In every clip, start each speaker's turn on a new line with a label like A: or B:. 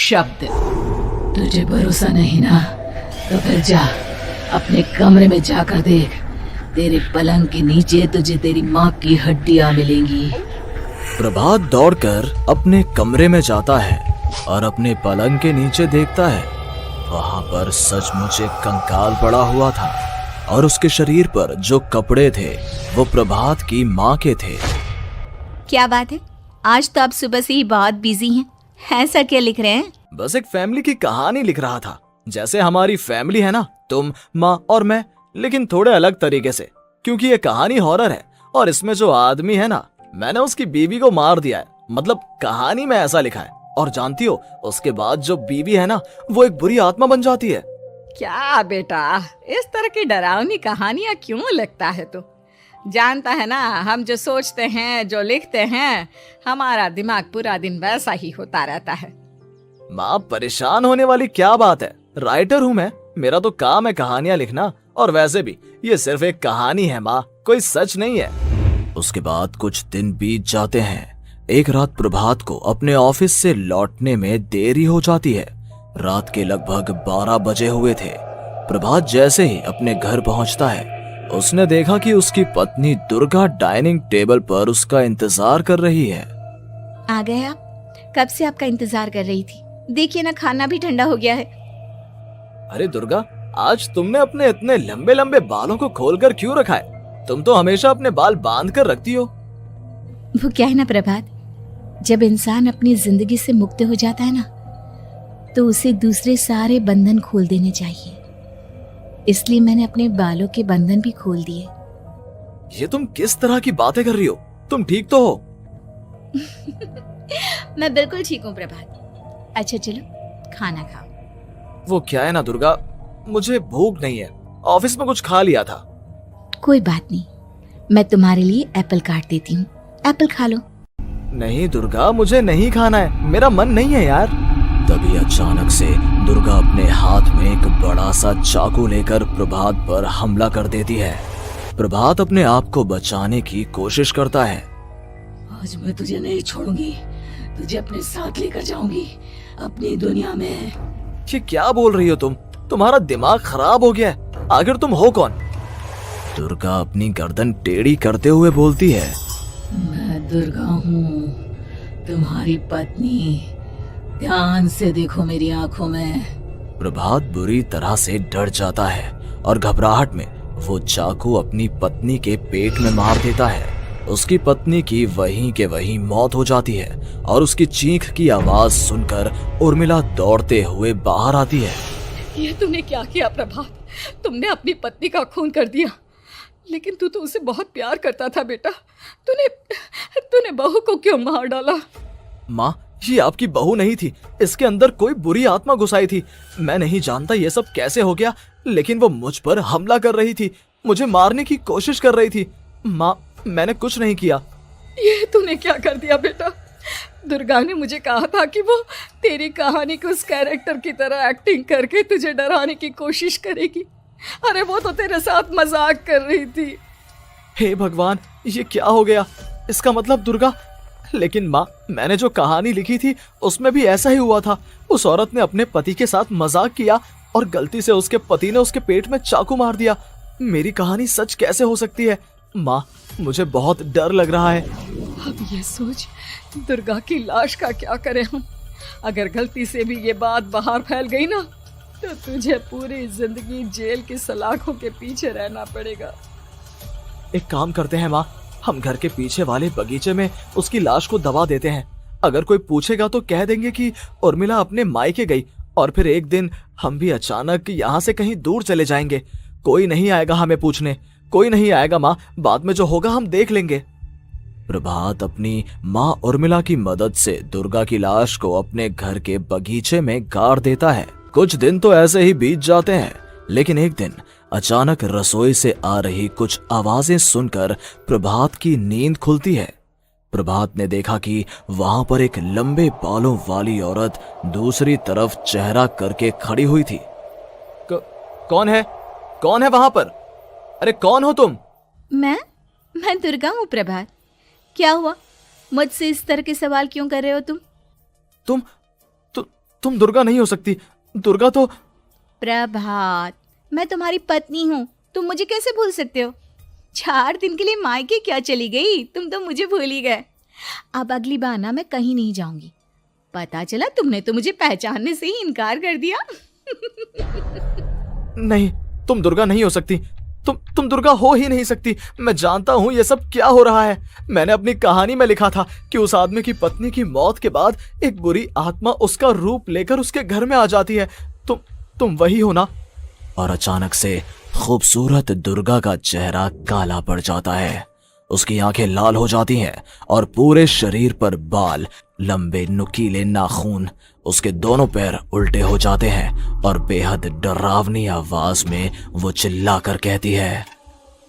A: शब्द। तुझे भरोसा नहीं ना, तो फिर जा अपने कमरे में जाकर देख। तेरे पलंग के नीचे तुझे तेरी माँ की हड्डियां मिलेंगी।
B: प्रभात दौड़कर अपने कमरे में जाता है और अपने पलंग के नीचे देखता है। वहां पर सचमुच एक कंकाल पड़ा हुआ था और उसके शरीर पर जो कपड़े थे वो प्रभात की माँ के थे।
C: क्या बात है, आज तो आप सुबह से ही बहुत बिजी हैं। ऐसा क्या लिख रहे हैं?
B: बस एक फैमिली की कहानी लिख रहा था। जैसे हमारी फैमिली है ना, तुम, माँ और मैं, लेकिन थोड़े अलग तरीके से, क्योंकि ये कहानी हॉरर है और इसमें जो आदमी है ना, मैंने उसकी बीवी को मार दिया है। मतलब कहानी में ऐसा लिखा है। और जानती हो, उसके बाद जो बीवी है ना, वो एक बुरी आत्मा बन जाती है।
A: क्या बेटा, इस तरह की डरावनी कहानियां क्यों लिखता है तू? जानता है ना, हम जो सोचते हैं, जो लिखते हैं, हमारा दिमाग पूरा दिन वैसा ही होता रहता है।
B: माँ, परेशान होने वाली क्या बात है? राइटर हूँ मैं, मेरा तो काम है कहानियां लिखना। और वैसे भी ये सिर्फ एक कहानी है माँ, कोई सच नहीं है। उसके बाद कुछ दिन बीत जाते हैं। एक रात प्रभात को अपने ऑफिस से लौटने में देरी हो जाती है। रात के लगभग 12 बजे हुए थे। प्रभात जैसे ही अपने घर पहुंचता है, उसने देखा कि उसकी पत्नी दुर्गा डाइनिंग टेबल पर उसका इंतजार कर रही है।
C: आ गए आप? कब से आपका इंतजार कर रही थी। देखिए ना, खाना भी ठंडा हो गया है।
B: अरे दुर्गा, आज तुमने अपने इतने लंबे लंबे बालों को खोलकर क्यों रखा है? तुम तो हमेशा अपने बाल बांध कर रखती हो।
C: वो क्या है ना प्रभात, जब इंसान अपनी जिंदगी से मुक्त हो जाता है ना, तो उसे दूसरे सारे बंधन खोल देने चाहिए। इसलिए मैंने अपने बालों के बंधन भी खोल दिए।
B: ये तुम किस तरह की बातें कर रही हो? तुम ठीक तो हो?
C: मैं बिल्कुल ठीक हूँ प्रभात। अच्छा चलो खाना खाओ।
B: वो क्या है ना दुर्गा, मुझे भूख नहीं है। ऑफिस में कुछ खा लिया था।
C: कोई बात नहीं, मैं तुम्हारे लिए एप्पल काट देती हूँ, एप्पल खा लो।
B: नहीं दुर्गा, मुझे नहीं खाना है, मेरा मन नहीं है यार। तभी अचानक से दुर्गा अपने हाथ में एक बड़ा सा चाकू लेकर प्रभात पर हमला कर देती है। प्रभात अपने आप को बचाने की कोशिश करता है।
A: आज मैं तुझे नहीं छोड़ूंगी, तुझे अपने साथ लेकर जाऊंगी अपनी दुनिया में।
B: ये क्या बोल रही हो तुम? तुम्हारा दिमाग खराब हो गया है। आखिर तुम हो कौन? दुर्गा अपनी गर्दन टेढ़ी करते हुए बोलती है।
A: मैं दुर्गा हूँ, तुम्हारी पत्नी। ध्यान से देखो मेरी आंखों में।
B: प्रभात बुरी तरह से डर जाता है और घबराहट में वो चाकू अपनी पत्नी के पेट में मार देता है। उसकी पत्नी की वहीं के वहीं मौत हो जाती है और उसकी चीख की आवाज सुनकर उर्मिला दौड़ते हुए बाहर आती है।
A: ये तूने क्या किया प्रभात? तुमने अपनी पत्नी का खून कर दिया, लेकिन तू तो उसे बहुत प्यार करता था बेटा। तूने बहू को क्यों मार डाला?
B: माँ, ये आपकी बहू नहीं थी, इसके अंदर कोई बुरी आत्मा घुसाई थी। मैं नहीं जानता ये सब कैसे हो गया, लेकिन वो मुझ पर हमला कर रही थी, मुझे मारने की कोशिश कर रही थी। माँ, मैंने कुछ नहीं किया।
A: ये तूने क्या कर दिया बेटा? दुर्गा ने मुझे कहा था कि वो तेरी कहानी के उस कैरेक्टर की तरह एक्टिंग करके तुझे डराने की कोशिश करेगी। अरे वो तो तेरे साथ मजाक कर रही थी।
B: हे भगवान, ये क्या हो गया? इसका मतलब दुर्गा। लेकिन माँ, मैंने जो कहानी लिखी थी उसमें भी ऐसा ही हुआ था। उस औरत ने अपने पति के साथ मजाक किया और गलती से उसके पति ने उसके पेट में चाकू मार दिया। मेरी कहानी सच कैसे हो सकती है? माँ, मुझे बहुत डर लग रहा है।
A: अब ये सोच, दुर्गा की लाश का क्या करें हम? अगर गलती से भी ये बात बाहर फैल गई ना, तो तुझे पूरी जिंदगी जेल की सलाखों के पीछे रहना पड़ेगा।
B: एक काम करते हैं माँ, हम घर के पीछे वाले बगीचे में उसकी लाश को दबा देते हैं। अगर कोई पूछेगा तो कह देंगे कि उर्मिला अपने मायके गई और फिर एक दिन हम भी अचानक यहाँ से कहीं दूर चले जाएंगे। कोई नहीं आएगा हमें पूछने, कोई नहीं आएगा माँ, बाद में जो होगा हम देख लेंगे। प्रभात अपनी माँ उर्मिला की मदद से दुर्गा की लाश को अपने घर के बगीचे में गाड़ देता है। कुछ दिन तो ऐसे ही बीत जाते हैं, लेकिन एक दिन अचानक रसोई से आ रही कुछ आवाजें सुनकर प्रभात की नींद खुलती है। प्रभात ने देखा कि वहां पर एक लंबे बालों वाली औरत दूसरी तरफ चेहरा करके खड़ी हुई थी। कौन है? कौन है वहां पर? अरे कौन हो तुम?
C: मैं दुर्गा हूँ प्रभात। क्या हुआ? मुझसे इस तरह के सवाल क्यों कर रहे हो तुम?
B: तुम दुर्गा नहीं हो सकती। दुर्गा तो
C: प्रभात, मैं तुम्हारी पत्नी हूँ, तुम मुझे कैसे भूल सकते हो? 4 दिन के लिए मायके क्या चली गई, तुम तो मुझे भूल ही गए। अब अगली बार ना मैं कहीं नहीं जाऊंगी। पता चला तुमने तो मुझे पहचानने से ही इनकार कर दिया।
B: नहीं, तुम दुर्गा नहीं हो सकती। तुम दुर्गा हो ही नहीं सकती। मैं जानता हूँ ये सब क्या हो रहा है। मैंने अपनी कहानी में लिखा था कि उस आदमी की पत्नी की मौत के बाद एक बुरी आत्मा उसका रूप लेकर उसके घर में आ जाती है। तुम वही हो ना? और अचानक से खूबसूरत दुर्गा का चेहरा काला पड़ जाता है। उसकी आंखें लाल हो जाती हैं और पूरे शरीर पर बाल, लंबे नुकीले नाखून, उसके दोनों पैर उल्टे हो जाते हैं और बेहद डरावनी आवाज में वो चिल्लाकर कहती है,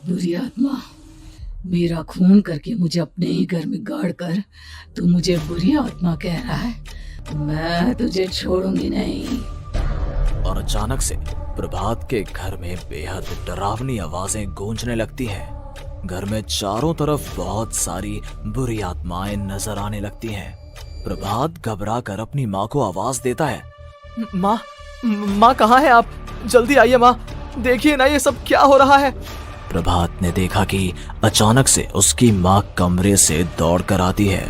A: बुरी आत्मा, मेरा खून करके मुझे अपने ही घर में गाड़ कर तू मुझे बुरी आत्मा कह रहा है? मैं तुझे छोड़ूंगी नहीं।
B: और अचानक से प्रभात के घर में बेहद डरावनी आवाजें गूंजने लगती हैं। घर में चारों तरफ बहुत सारी बुरी आत्माएं नजर आने लगती हैं। प्रभात घबरा कर अपनी माँ को आवाज देता है, माँ कहाँ है आप? जल्दी आइए माँ, देखिए ना ये सब क्या हो रहा है। प्रभात ने देखा कि अचानक से उसकी माँ कमरे से दौड़ कर आती है।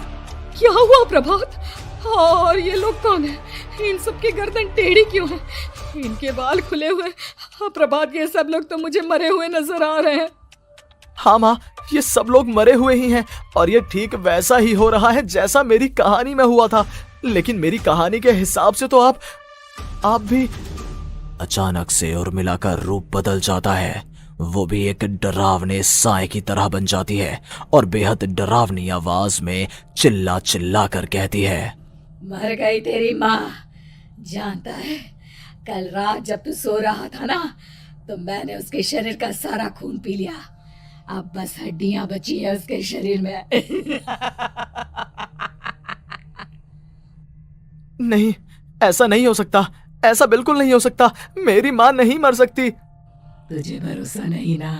A: क्या हुआ प्रभात? और ये लोग कौन है? इन सब की गर्दन टेढ़ी क्यों है? इनके बाल खुले हुए। हाँ प्रभात, ये सब लोग तो मुझे मरे हुए नजर आ रहे हैं।
B: हाँ माँ, ये सब लोग मरे हुए ही हैं और ये ठीक वैसा ही हो रहा है जैसा मेरी कहानी में हुआ था। लेकिन मेरी कहानी के हिसाब से तो आप भी। अचानक से उर्मिला का रूप बदल जाता है। वो भी एक डरावने साए की तरह बन जाती है और बेहद डरावनी आवाज में चिल्ला चिल्ला कर कहती है,
A: मर गई तेरी माँ। जानता है, कल रात जब तू सो रहा था ना, तो मैंने उसके शरीर का सारा खून पी लिया। अब बस हड्डियां बची है उसके शरीर में।
B: नहीं, ऐसा नहीं हो सकता। ऐसा बिल्कुल नहीं हो सकता। मेरी माँ नहीं मर सकती।
A: तुझे भरोसा नहीं ना?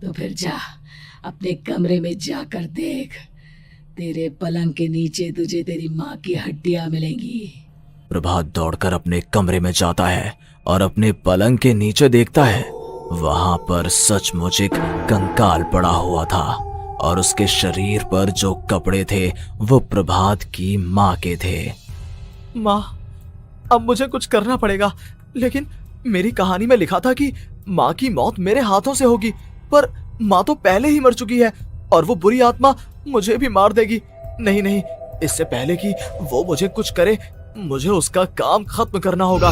A: तो फिर जा, अपने कमरे में जाकर देख। तेरे पलंग के नीचे तुझे तेरी माँ की हड्डियां मिलेंगी।
B: प्रभात दौड़कर अपने कमरे में जाता है और अपने पलंग के नीचे देखता है। वहां पर सचमुच एक कंकाल पड़ा हुआ था और उसके शरीर पर जो कपड़े थे वो प्रभात की माँ के थे। माँ, अब मुझे कुछ करना पड़ेगा। लेकिन मेरी कहानी में लिखा था कि माँ की मौत मेरे हाथों से होगी, पर माँ तो पहले ही मर चुकी है और वो बुरी आत्मा मुझे भी मार देगी। नहीं, इससे पहले कि वो मुझे कुछ करे, मुझे उसका काम खत्म करना होगा।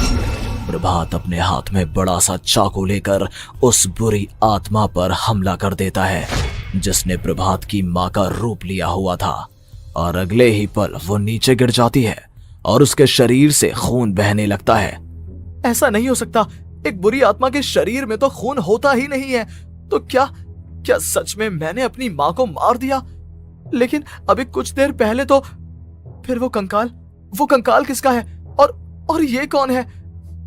B: प्रभात अपने हाथ में बड़ा सा चाकू लेकर उस बुरी आत्मा पर हमला कर देता है जिसने प्रभात की माँ का रूप लिया हुआ था, और अगले ही पल वो नीचे गिर जाती है और उसके शरीर से खून बहने लगता है। ऐसा नहीं हो सकता। एक बुरी आत्मा के शरीर में तो खून होता ही नहीं है। तो क्या सच में मैंने अपनी माँ को मार दिया? लेकिन अभी कुछ देर पहले तो फिर वो कंकाल किसका है? और ये कौन है?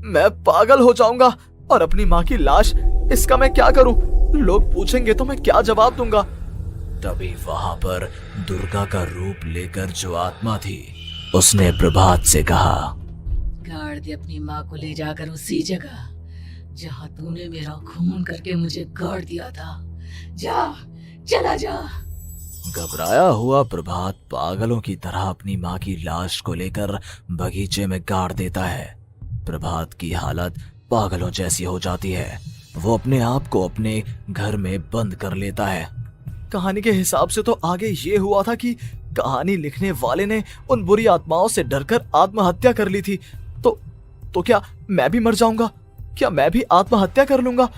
B: मैं पागल हो जाऊंगा। और अपनी माँ की लाश, इसका मैं क्या करूं? लोग पूछेंगे तो मैं क्या जवाब दूंगा? तभी वहां पर दुर्गा का रूप लेकर जो आत्मा थी उसने प्रभात से कहा,
A: गाड़ दे अपनी माँ को ले जाकर उसी जगह जहाँ तूने मेरा खून करके मुझे गाड़ दिया था। जा, चला जा।
B: घबराया हुआ प्रभात पागलों की तरह अपनी माँ की लाश को लेकर बगीचे में गाड़ देता है। प्रभात की हालत पागलों जैसी हो जाती है। वो अपने आप को अपने घर में बंद कर लेता है। कहानी के हिसाब से तो आगे ये हुआ था कि कहानी लिखने वाले ने उन बुरी आत्माओं से डरकर आत्महत्या कर ली थी। तो क्या मैं भी मर जाऊंगा? क्या मैं भी आत्महत्या कर लूंगा?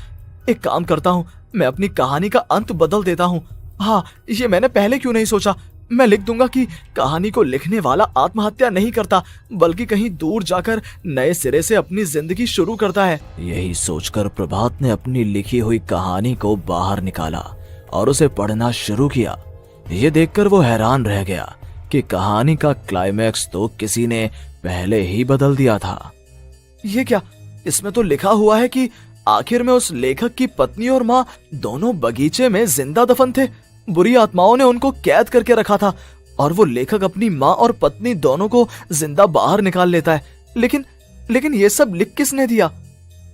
B: एक काम करता हूँ, मैं अपनी कहानी का अंत बदल देता हूँ। हाँ, ये मैंने पहले क्यों नहीं सोचा। मैं लिख दूंगा कि कहानी को लिखने वाला आत्महत्या नहीं करता, बल्कि कहीं दूर जाकर नए सिरे से अपनी जिंदगी शुरू करता है। यही सोचकर प्रभात ने अपनी लिखी हुई कहानी को बाहर निकाला और उसे पढ़ना शुरू किया। ये देखकर वो हैरान रह गया कि कहानी का क्लाइमैक्स तो किसी ने पहले ही बदल दिया था। ये क्या? इसमें तो लिखा हुआ है कि आखिर में उस लेखक की पत्नी और माँ दोनों बगीचे में जिंदा दफन थे। बुरी आत्माओं ने उनको कैद करके रखा था और वो लेखक अपनी माँ और पत्नी दोनों को जिंदा बाहर निकाल लेता है। लेकिन लेकिन ये सब लिख किसने दिया?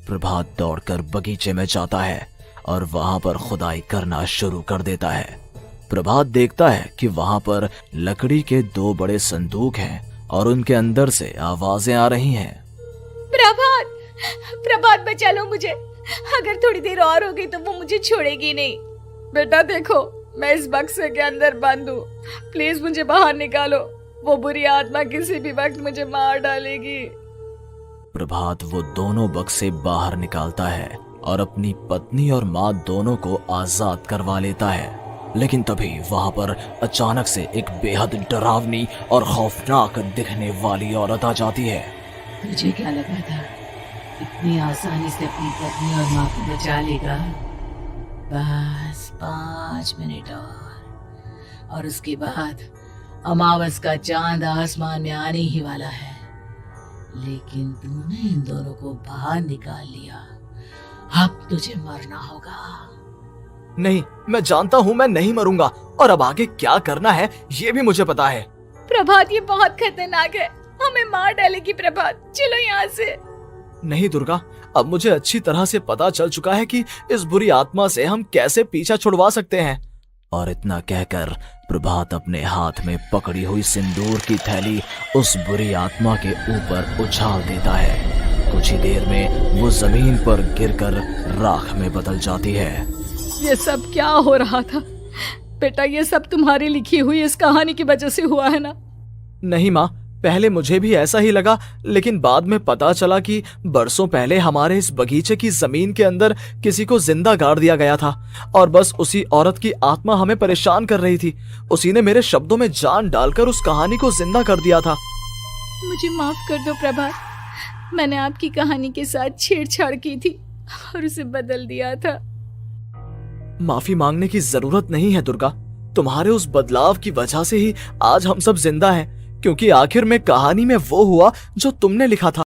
B: प्रभात दौड़कर बगीचे में जाता है और वहां पर खुदाई करना शुरू कर देता है। प्रभात देखता है कि वहां पर लकड़ी के 2 बड़े संदूक हैं और उनके अंदर से आवाजें आ रही हैं।
C: प्रभात, प्रभात बचा लो मुझे, अगर थोड़ी देर और हो गई तो वो मुझे छोड़ेगी नहीं।
A: बेटा देखो, मैं इस बक्से के अंदर बंद हूँ, प्लीज मुझे बाहर निकालो, वो बुरी आत्मा किसी भी वक्त मुझे मार डालेगी।
B: प्रभात वो दोनों बक्से बाहर निकालता है और अपनी पत्नी और माँ दोनों को आजाद करवा लेता है। लेकिन तभी वहां पर अचानक से एक बेहद डरावनी और खौफनाक दिखने वाली औरत आ जाती है।
D: तुझे क्या लगा था इतनी आसानी से अपनी पत्नी और माँ को बचा लेगा? बस 5 मिनट और उसके बाद अमावस का चांद आसमान में आने ही वाला है। लेकिन तूने इन दोनों को बाहर निकाल लिया, अब तुझे मरना होगा।
B: नहीं, मैं जानता हूँ मैं नहीं मरूंगा, और अब आगे क्या करना है ये भी मुझे पता है।
A: प्रभात ये बहुत खतरनाक है, हमें मार डालेगी प्रभात, चलो यहाँ से।
B: नहीं दुर्गा, अब मुझे अच्छी तरह से पता चल चुका है कि इस बुरी आत्मा से हम कैसे पीछा छुड़वा सकते हैं। और इतना कहकर प्रभात अपने हाथ में पकड़ी हुई सिंदूर की थैली उस बुरी आत्मा के ऊपर उछाल देता है। कुछ ही देर में वो जमीन पर गिरकर राख में बदल जाती है।
A: ये सब क्या हो रहा था बेटा? ये सब तुम्हारी लिखी हुई इस कहानी की वजह से हुआ है ना?
B: नहीं माँ, पहले मुझे भी ऐसा ही लगा, लेकिन बाद में पता चला कि बरसों पहले हमारे इस बगीचे की जमीन के अंदर किसी को जिंदा गाड़ दिया गया था और बस उसी औरत की आत्मा हमें परेशान कर रही थी। उसी ने मेरे शब्दों में जान डालकर उस कहानी को जिंदा कर दिया था।
A: मुझे माफ कर दो प्रभात, मैंने आपकी कहानी के साथ छेड़छाड़ की थी और उसे बदल दिया था।
B: माफी मांगने की जरूरत नहीं है दुर्गा, तुम्हारे उस बदलाव की वजह से ही आज हम सब जिंदा हैं, क्योंकि आखिर में कहानी में वो हुआ जो तुमने लिखा था।